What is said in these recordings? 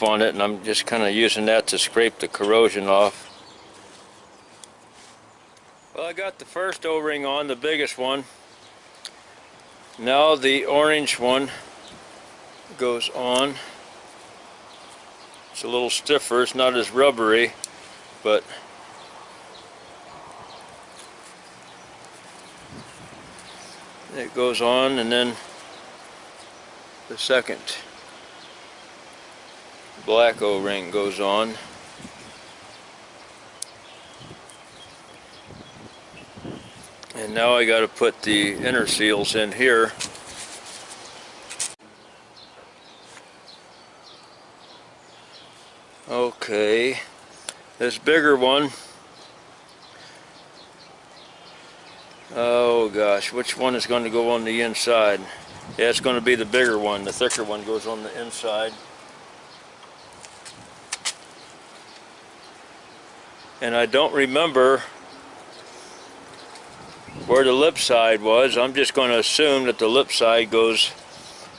on it, and I'm just kind of using that to scrape the corrosion off. Well, I got the first O-ring on, the biggest one. Now the orange one goes on. It's a little stiffer, it's not as rubbery, but it goes on, and then the second black O-ring goes on. And now I got to put the inner seals in here. Okay, this bigger one, oh gosh, which one is going to go on the inside? Yeah, it's going to be the bigger one. The thicker one goes on the inside. And I don't remember where the lip side was. I'm just going to assume that the lip side goes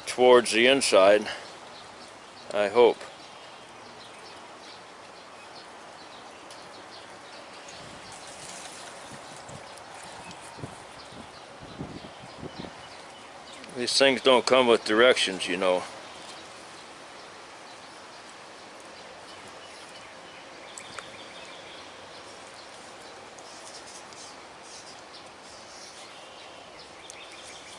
towards the inside, I hope. These things don't come with directions, you know.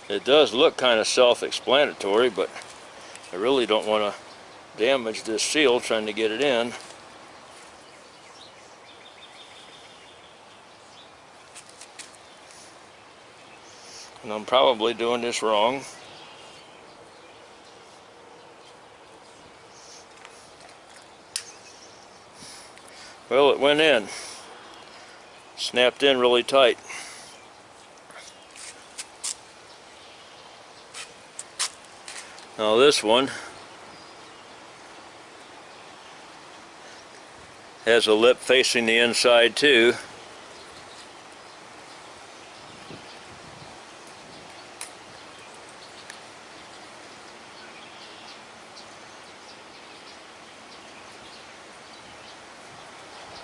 It does look kind of self-explanatory, but I really don't want to damage this seal trying to get it in. And I'm probably doing this wrong. Well, it went in. Snapped in really tight. Now this one has a lip facing the inside too.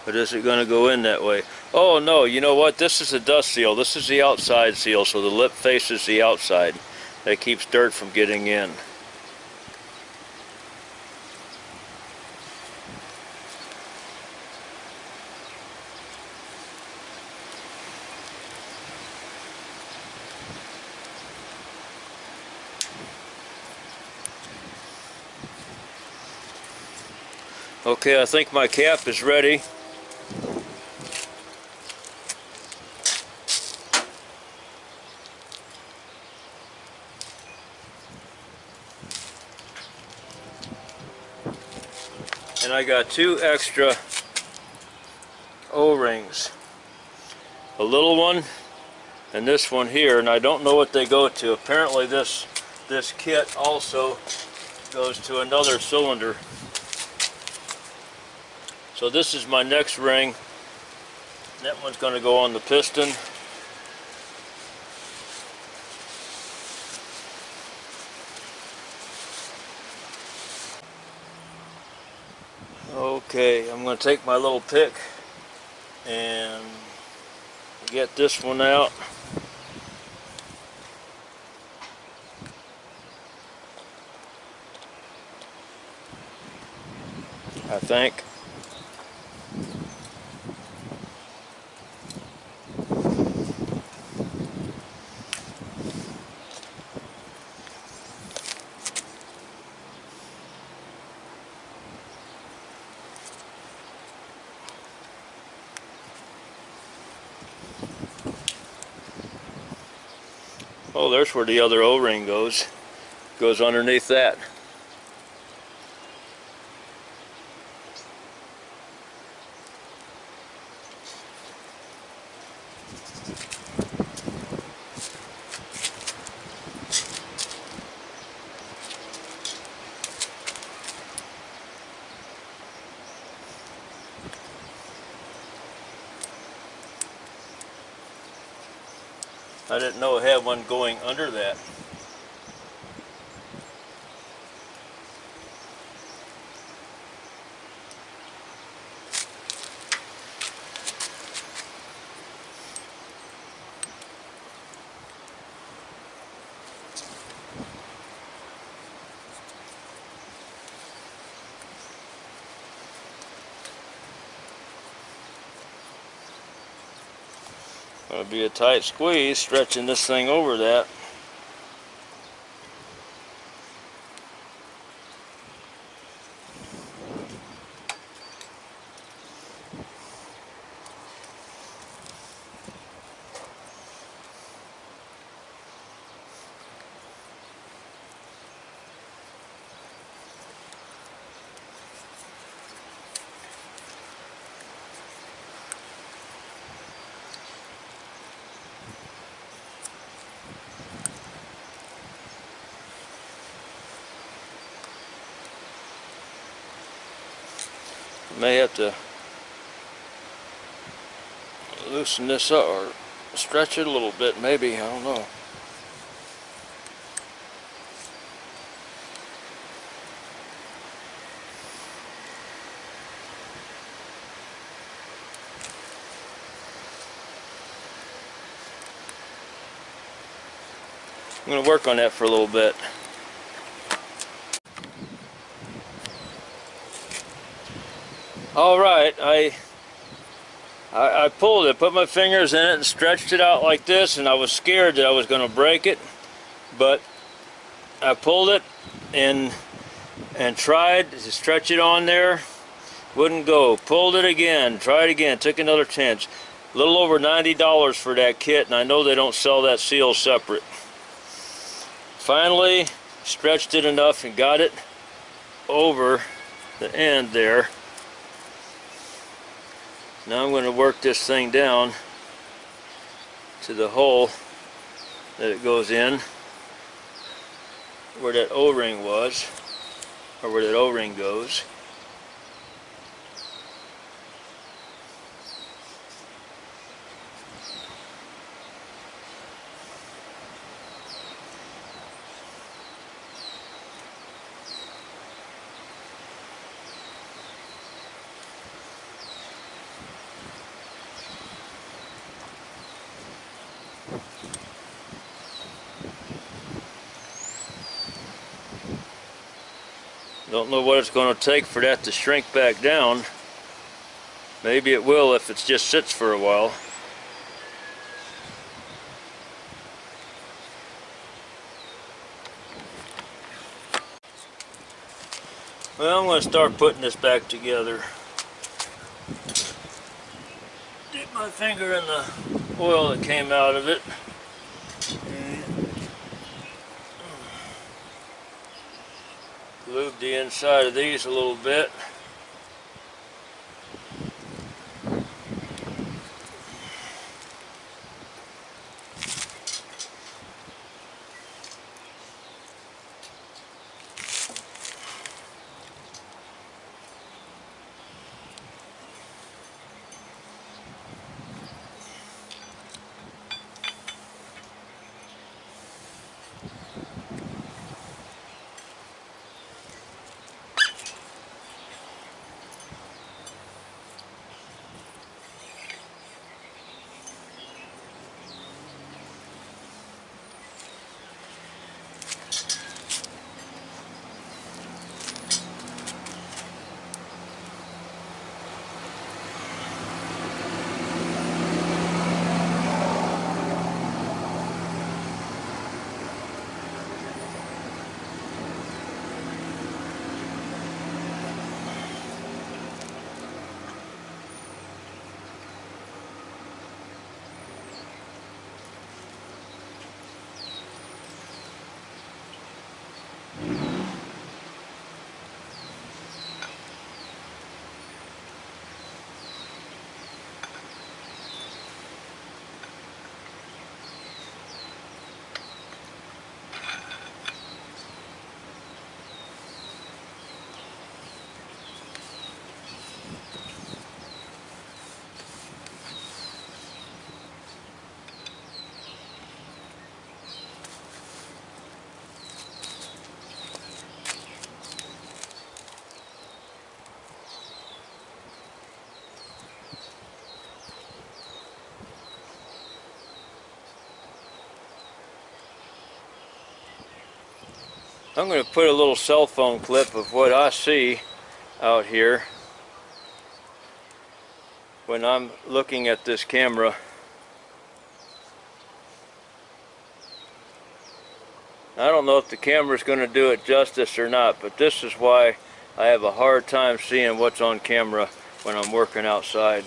But is it going to go in that way? Oh no, you know what? This is a dust seal. This is the outside seal, so the lip faces the outside. That keeps dirt from getting in. Okay, I think my cap is ready. And I got 2 extra O-rings. A little one and this one here, and I don't know what they go to. Apparently this kit also goes to another cylinder. So this is my next ring. That one's going to go on the piston. Okay, I'm going to take my little pick and get this one out. I think. Oh, there's where the other O-ring goes. Goes underneath that. I didn't know it had one going under that. Gonna be a tight squeeze stretching this thing over that. May have to loosen this up or stretch it a little bit, maybe, I don't know. I'm going to work on that for a little bit. Alright, I pulled it, put my fingers in it and stretched it out like this, and I was scared that I was going to break it, but I pulled it and tried to stretch it on there, wouldn't go. Pulled it again, tried again, took another tench. A little over $90 for that kit, and I know they don't sell that seal separate. Finally stretched it enough and got it over the end there. Now I'm going to work this thing down to the hole that it goes in, where that O-ring was, or where that O-ring goes. Don't know what it's going to take for that to shrink back down. Maybe it will if it just sits for a while. Well, I'm going to start putting this back together. Dip my finger in the oil that came out of it. Lube the inside of these a little bit. I'm going to put a little cell phone clip of what I see out here when I'm looking at this camera I don't know if the camera's going to do it justice or not, but this is why I have a hard time seeing what's on camera when I'm working outside.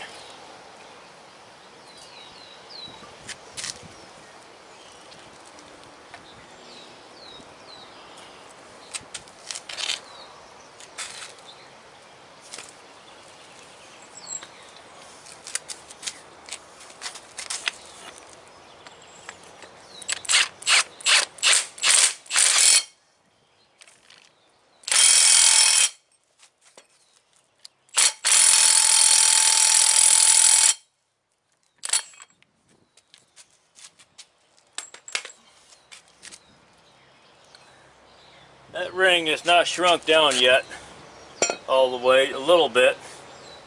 That ring is not shrunk down yet all the way, a little bit.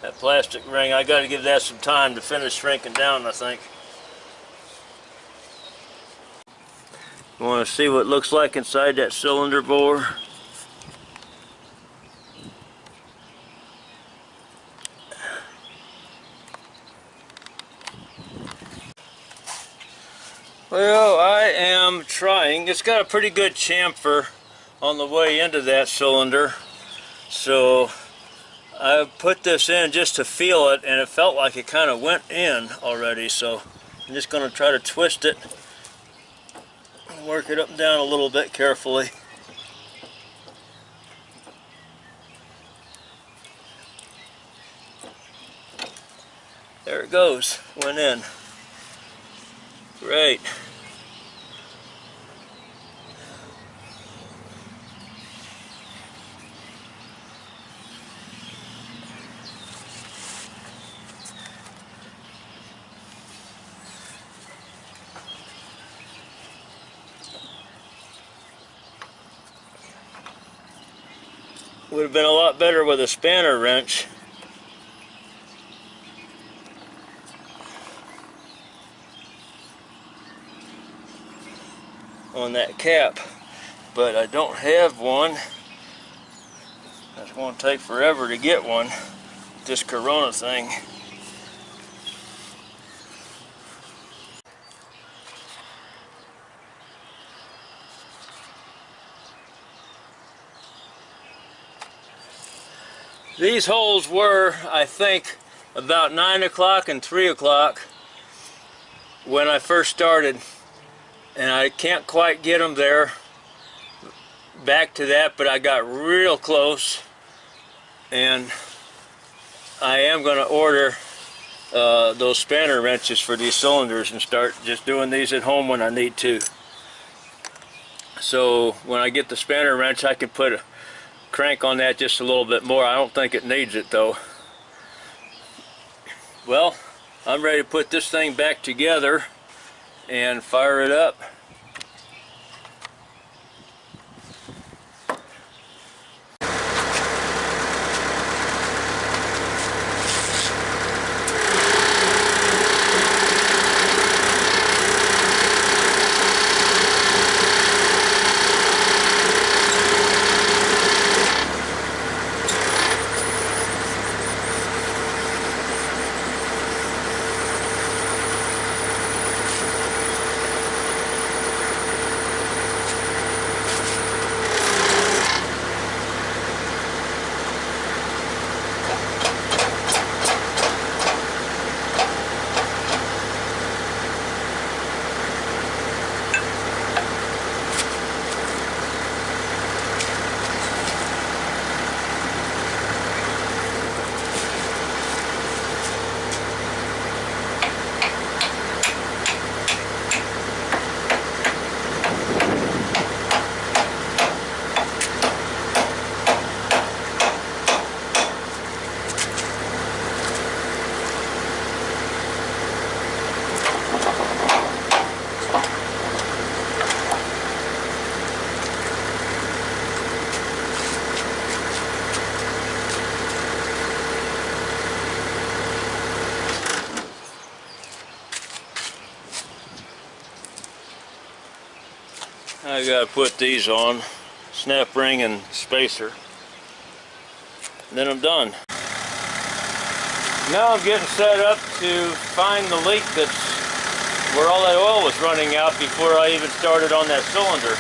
That plastic ring, I got to give that some time to finish shrinking down, I think. You want to see what it looks like inside that cylinder bore? Well, I am trying. It's got a pretty good chamfer on the way into that cylinder, so I put this in just to feel it, and it felt like it kind of went in already, so I'm just going to try to twist it and work it up and down a little bit carefully. There it goes, went in. Great. Would have been a lot better with a spanner wrench. On that cap, but I don't have one. It's going to take forever to get one. This Corona thing. These holes were, I think, about 9 o'clock and 3 o'clock when I first started, and I can't quite get them there back to that, but I got real close, and I am going to order those spanner wrenches for these cylinders and start just doing these at home when I need to. So when I get the spanner wrench, I can put a crank on that just a little bit more. I don't think it needs it though. Well, I'm ready to put this thing back together and fire it up. I gotta put these on, snap ring and spacer, and then I'm done. Now I'm getting set up to find the leak that's where all that oil was running out before I even started on that cylinder.